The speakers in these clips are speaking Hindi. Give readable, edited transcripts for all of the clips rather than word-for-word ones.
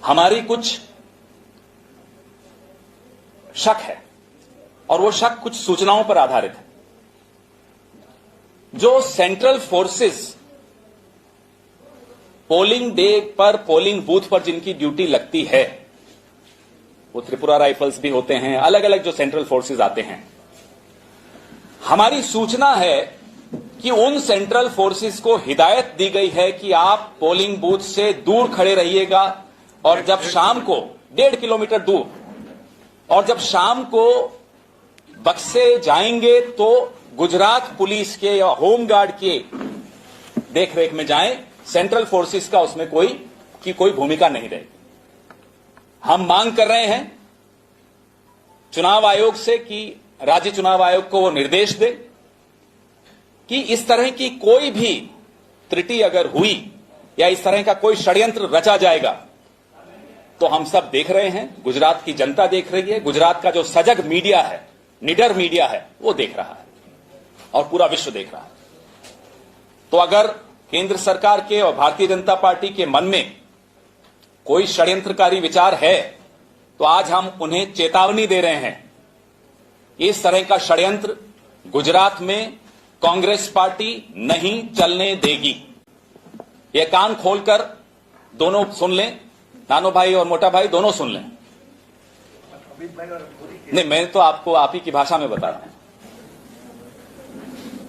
हमारी कुछ शक है और वो शक कुछ सूचनाओं पर आधारित है। जो सेंट्रल फोर्सेस पोलिंग डे पर पोलिंग बूथ पर जिनकी ड्यूटी लगती है, वो त्रिपुरा राइफल्स भी होते हैं, अलग अलग जो सेंट्रल फोर्सेस आते हैं, हमारी सूचना है कि उन सेंट्रल फोर्सेस को हिदायत दी गई है कि आप पोलिंग बूथ से दूर खड़े रहिएगा और जब शाम को 1.5 किलोमीटर दूर, और जब शाम को बक्से जाएंगे तो गुजरात पुलिस के या होमगार्ड के देखरेख में जाएं। सेंट्रल फोर्सेस का उसमें कोई भूमिका नहीं रहेगी। हम मांग कर रहे हैं चुनाव आयोग से कि राज्य चुनाव आयोग को वो निर्देश दे कि इस तरह की कोई भी त्रुटि अगर हुई या इस तरह का कोई षड्यंत्र रचा जाएगा तो हम सब देख रहे हैं, गुजरात की जनता देख रही है, गुजरात का जो सजग मीडिया है, निडर मीडिया है, वो देख रहा है और पूरा विश्व देख रहा है। तो अगर केंद्र सरकार के और भारतीय जनता पार्टी के मन में कोई षड्यंत्रकारी विचार है तो आज हम उन्हें चेतावनी दे रहे हैं, इस तरह का षड्यंत्र गुजरात में कांग्रेस पार्टी नहीं चलने देगी। ये कान खोलकर दोनों सुन लें, नानो भाई और मोटा भाई दोनों सुन लें। नहीं, मैं तो आपको आप ही की भाषा में बता रहा हूं।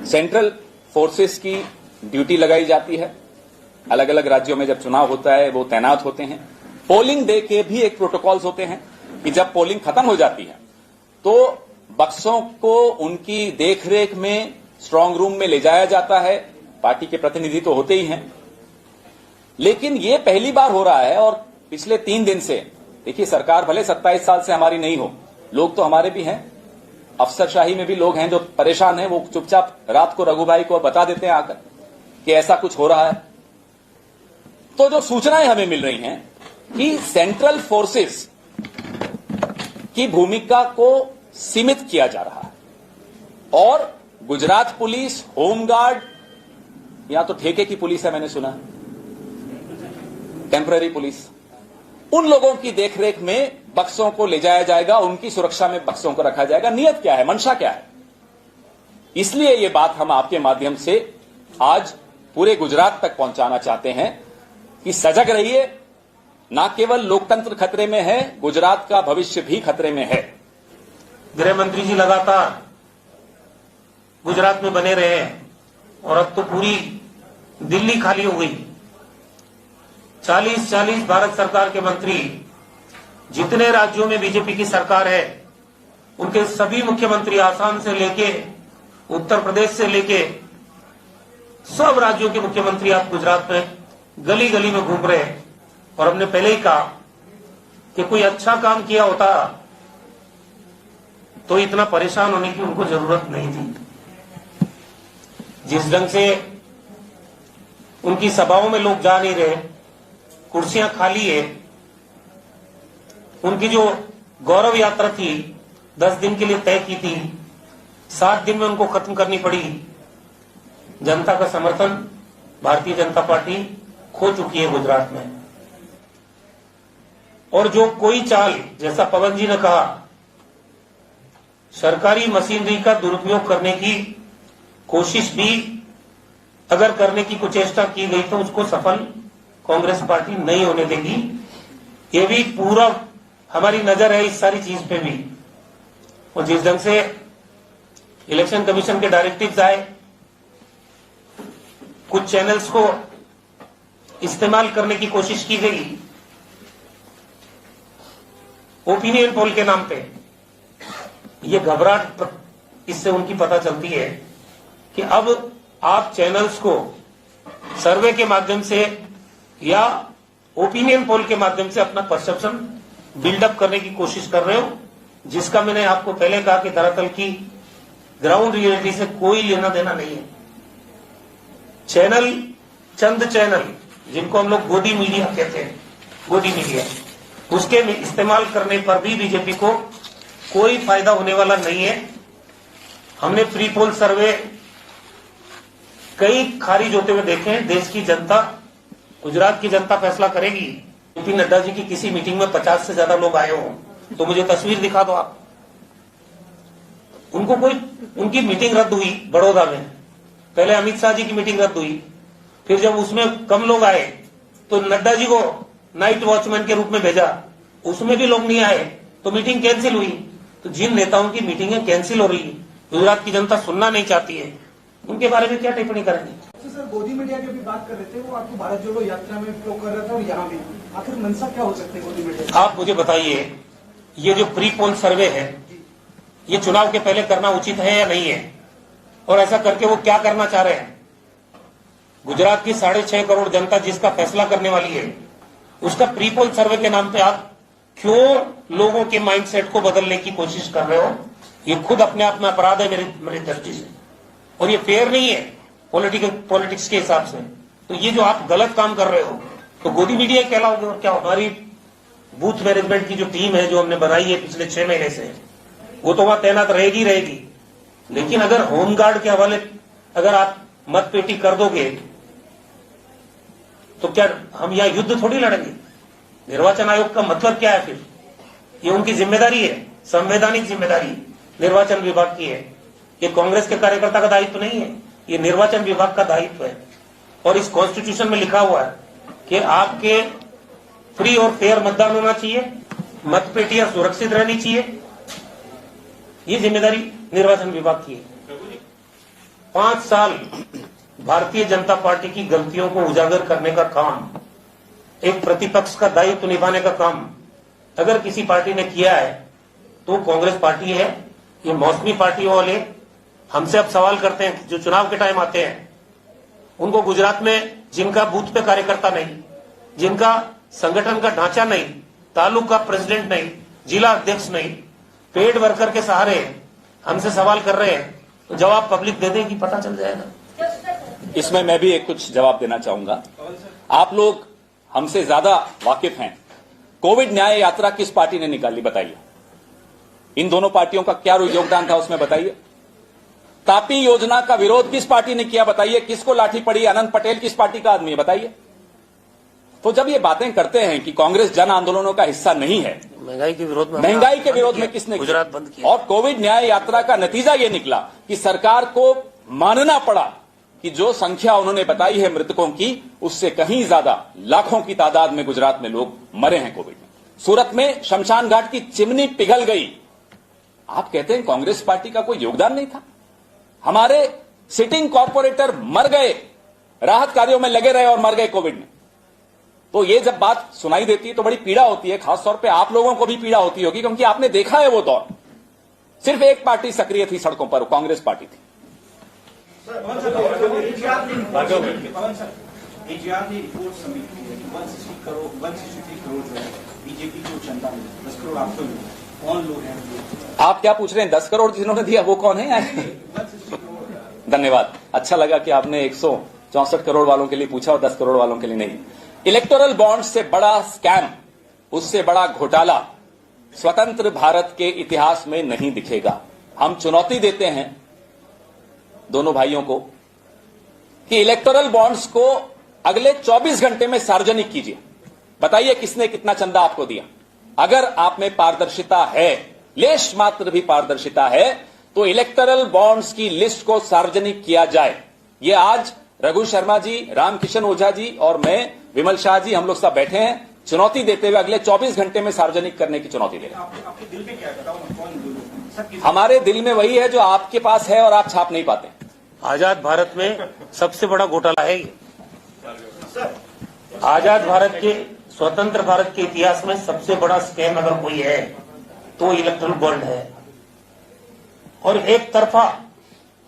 सेंट्रल फोर्सेस की ड्यूटी लगाई जाती है, अलग अलग राज्यों में जब चुनाव होता है वो तैनात होते हैं। पोलिंग डे के भी एक प्रोटोकॉल्स होते हैं कि जब पोलिंग खत्म हो जाती है तो बक्सों को उनकी देखरेख में स्ट्रांग रूम में ले जाया जाता है। पार्टी के प्रतिनिधि तो होते ही हैं, लेकिन ये पहली बार हो रहा है। और पिछले 3 दिन से देखिए, सरकार भले 27 साल से हमारी नहीं हो, लोग तो हमारे भी हैं, अफसरशाही में भी लोग हैं जो परेशान हैं, वो चुपचाप रात को रघु भाई को बता देते हैं आकर कि ऐसा कुछ हो रहा है। तो जो सूचनाएं हमें मिल रही हैं कि सेंट्रल फोर्सेस की भूमिका को सीमित किया जा रहा है और गुजरात पुलिस, होमगार्ड, या तो ठेके की पुलिस है, मैंने सुना, टेम्पररी पुलिस, उन लोगों की देखरेख में बक्सों को ले जाया जाएगा, उनकी सुरक्षा में बक्सों को रखा जाएगा। नियत क्या है, मंशा क्या है? इसलिए ये बात हम आपके माध्यम से आज पूरे गुजरात तक पहुंचाना चाहते हैं कि सजग रहिए। ना केवल लोकतंत्र खतरे में है, गुजरात का भविष्य भी खतरे में है। गृह मंत्री जी लगातार गुजरात में बने रहे हैं और अब तो पूरी दिल्ली खाली हो गई। 40 भारत सरकार के मंत्री, जितने राज्यों में बीजेपी की सरकार है उनके सभी मुख्यमंत्री, आसाम से लेके उत्तर प्रदेश से लेके सब राज्यों के मुख्यमंत्री आप गुजरात में गली गली में घूम रहे हैं। और हमने पहले ही कहा कि कोई अच्छा काम किया होता तो इतना परेशान होने की उनको जरूरत नहीं थी। जिस ढंग से उनकी सभाओं में लोग जा नहीं रहे, कुर्सियां खाली है, उनकी जो गौरव यात्रा थी 10 दिन के लिए तय की थी, 7 दिन में उनको खत्म करनी पड़ी। जनता का समर्थन भारतीय जनता पार्टी खो चुकी है गुजरात में। और जो कोई चाल, जैसा पवन जी ने कहा, सरकारी मशीनरी का दुरुपयोग करने की कोशिश भी अगर करने की कुचेष्टा की गई तो उसको सफल कांग्रेस पार्टी नहीं होने देगी। ये भी पूरा हमारी नजर है इस सारी चीज पे भी। और जिस ढंग से इलेक्शन कमीशन के डायरेक्टिव्स आए, कुछ चैनल्स को इस्तेमाल करने की कोशिश की गई ओपिनियन पोल के नाम पे। ये घबराहट इससे उनकी पता चलती है कि अब आप चैनल्स को सर्वे के माध्यम से या ओपिनियन पोल के माध्यम से अपना परसेप्शन बिल्डअप करने की कोशिश कर रहे हो, जिसका मैंने आपको पहले कहा कि दरअसल की ग्राउंड रियलिटी से कोई लेना देना नहीं है। चैनल, चंद चैनल जिनको हम लोग गोदी मीडिया कहते हैं, गोदी मीडिया, उसके इस्तेमाल करने पर भी बीजेपी को कोई फायदा होने वाला नहीं है। हमने प्री पोल सर्वे कई खारिज होते हुए देखे हैं। देश की जनता, गुजरात की जनता फैसला करेगी जेपी नड्डा जी की किसी मीटिंग में 50 से ज्यादा लोग आए हों तो मुझे तस्वीर दिखा दो आप। उनकी मीटिंग रद्द हुई बड़ौदा में, पहले अमित शाह जी की मीटिंग रद्द हुई, फिर जब उसमें कम लोग आए तो नड्डा जी को नाइट वॉचमैन के रूप में भेजा, उसमें भी लोग नहीं आए तो मीटिंग कैंसिल हुई। तो जिन नेताओं की मीटिंगें कैंसिल हो रही है, गुजरात की जनता सुनना नहीं चाहती है, उनके बारे में क्या टिप्पणी करेंगे? सर गोदी मीडिया की भी बात कर रहे थे, वो आपको भारत जोड़ो यात्रा में फ्लो कर रहा था और यहाँ भी, आखिर मंशा क्या हो सकती है गोदी मीडिया? आप मुझे बताइए, ये जो प्री पोल सर्वे है, ये चुनाव के पहले करना उचित है या नहीं है? और ऐसा करके वो क्या करना चाह रहे हैं? गुजरात की 6.5 करोड़ जनता जिसका फैसला करने वाली है, उसका प्री पोल सर्वे के नाम पे आप क्यों लोगों के माइंडसेट को बदलने की कोशिश कर रहे हो? ये खुद अपने आप में अपराध है मेरी दृष्टि से, और ये फेयर नहीं है पॉलिटिक्स के हिसाब से। तो ये जो आप गलत काम कर रहे हो, तो गोदी मीडिया कहलाओगे और क्या? हमारी बूथ मैनेजमेंट की जो टीम है, जो हमने बनाई है पिछले 6 महीने से, वो तो वहां तैनात रहेगी। लेकिन अगर होमगार्ड के हवाले अगर आप मत पेटी कर दोगे तो क्या हम यहां युद्ध थोड़ी लड़ेंगे? निर्वाचन आयोग का मतलब क्या है फिर? ये उनकी जिम्मेदारी है, संवैधानिक जिम्मेदारी निर्वाचन विभाग की है। ये कांग्रेस के कार्यकर्ता का दायित्व नहीं है, ये निर्वाचन विभाग का दायित्व है। और इस कॉन्स्टिट्यूशन में लिखा हुआ है कि आपके फ्री और फेयर मतदान होना चाहिए, मतपेटियां सुरक्षित रहनी चाहिए। ये जिम्मेदारी निर्वाचन विभाग की है। 5 साल भारतीय जनता पार्टी की गलतियों को उजागर करने का काम, एक प्रतिपक्ष का दायित्व निभाने का काम अगर किसी पार्टी ने किया है तो कांग्रेस पार्टी है। ये मौसमी पार्टियों वाले हमसे अब सवाल करते हैं, जो चुनाव के टाइम आते हैं, उनको गुजरात में जिनका बूथ पे कार्यकर्ता नहीं, जिनका संगठन का ढांचा नहीं, तालुका प्रेसिडेंट नहीं, जिला अध्यक्ष नहीं, पेड वर्कर के सहारे हमसे सवाल कर रहे हैं, तो जवाब पब्लिक दे देगी, पता चल जाएगा। इसमें मैं भी एक कुछ जवाब देना चाहूंगा। आप लोग हमसे ज्यादा वाकिफ हैं। कोविड न्याय यात्रा किस पार्टी ने निकाली बताइए? इन दोनों पार्टियों का क्या योगदान था उसमें बताइए? तापी योजना का विरोध किस पार्टी ने किया बताइए? किसको लाठी पड़ी? अनंत पटेल किस पार्टी का आदमी है बताइए? तो जब ये बातें करते हैं कि कांग्रेस जन आंदोलनों का हिस्सा नहीं है, महंगाई के विरोध में किसने गुजरात बंद किया? और कोविड न्याय यात्रा का नतीजा ये निकला कि सरकार को मानना पड़ा कि जो संख्या उन्होंने बताई है मृतकों की, उससे कहीं ज्यादा लाखों की तादाद में गुजरात में लोग मरे हैं कोविड में। सूरत में शमशान घाट की चिमनी पिघल गई। आप कहते हैं कांग्रेस पार्टी का कोई योगदान नहीं था? हमारे सिटिंग कॉर्पोरेटर मर गए, राहत कार्यों में लगे रहे और मर गए कोविड में। तो ये जब बात सुनाई देती है तो बड़ी पीड़ा होती है। खासतौर पे आप लोगों को भी पीड़ा होती होगी, क्योंकि आपने देखा है वो दौर। सिर्फ एक पार्टी सक्रिय थी सड़कों पर, कांग्रेस पार्टी थी। आप क्या पूछ रहे हैं? 10 करोड़ जिन्होंने दिया वो कौन है? धन्यवाद, अच्छा लगा कि आपने 164 करोड़ वालों के लिए पूछा और 10 करोड़ वालों के लिए नहीं। इलेक्टोरल बॉन्ड से बड़ा स्कैम, उससे बड़ा घोटाला स्वतंत्र भारत के इतिहास में नहीं दिखेगा। हम चुनौती देते हैं दोनों भाइयों को कि इलेक्टोरल बॉन्ड्स को अगले 24 घंटे में सार्वजनिक कीजिए। बताइए किसने कितना चंदा आपको दिया। अगर आप में पारदर्शिता है, लेश मात्र भी पारदर्शिता है, तो इलेक्टोरल बॉन्ड्स की लिस्ट को सार्वजनिक किया जाए। ये आज रघु शर्मा जी, रामकिशन ओझा जी और मैं, विमल शाह जी, हम लोग सब बैठे हैं चुनौती देते हुए अगले 24 घंटे में सार्वजनिक करने की चुनौती दे रहे हैं। आपके दिल में क्या है? हमारे दिल में वही है जो आपके पास है और आप छाप नहीं पाते। आजाद भारत में सबसे बड़ा घोटाला है ये। आजाद भारत के, स्वतंत्र भारत के इतिहास में सबसे बड़ा स्कैम अगर कोई है तो इलेक्टोरल बॉन्ड है। और एक तरफा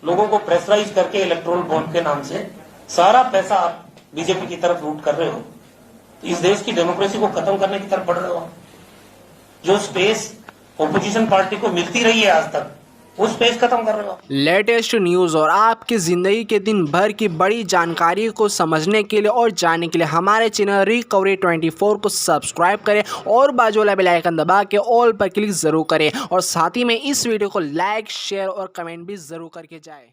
लोगों को प्रेशराइज करके इलेक्टोरल बॉन्ड के नाम से सारा पैसा आप बीजेपी की तरफ रूट कर रहे हो। तो इस देश की डेमोक्रेसी को खत्म करने की तरफ बढ़ रहे हो। जो स्पेस ओपोजिशन पार्टी को मिलती रही है आज तक, उस स्पेस खत्म कर रहे हो। लेटेस्ट न्यूज़ और आपकी ज़िंदगी के दिन भर की बड़ी जानकारी को समझने के लिए और जानने के लिए हमारे चैनल रिकवरी 24 को सब्सक्राइब करें और बाजू वाला बेल आइकन दबा के ऑल पर क्लिक ज़रूर करें। और साथ ही में इस वीडियो को लाइक, शेयर और कमेंट भी ज़रूर करके जाएं।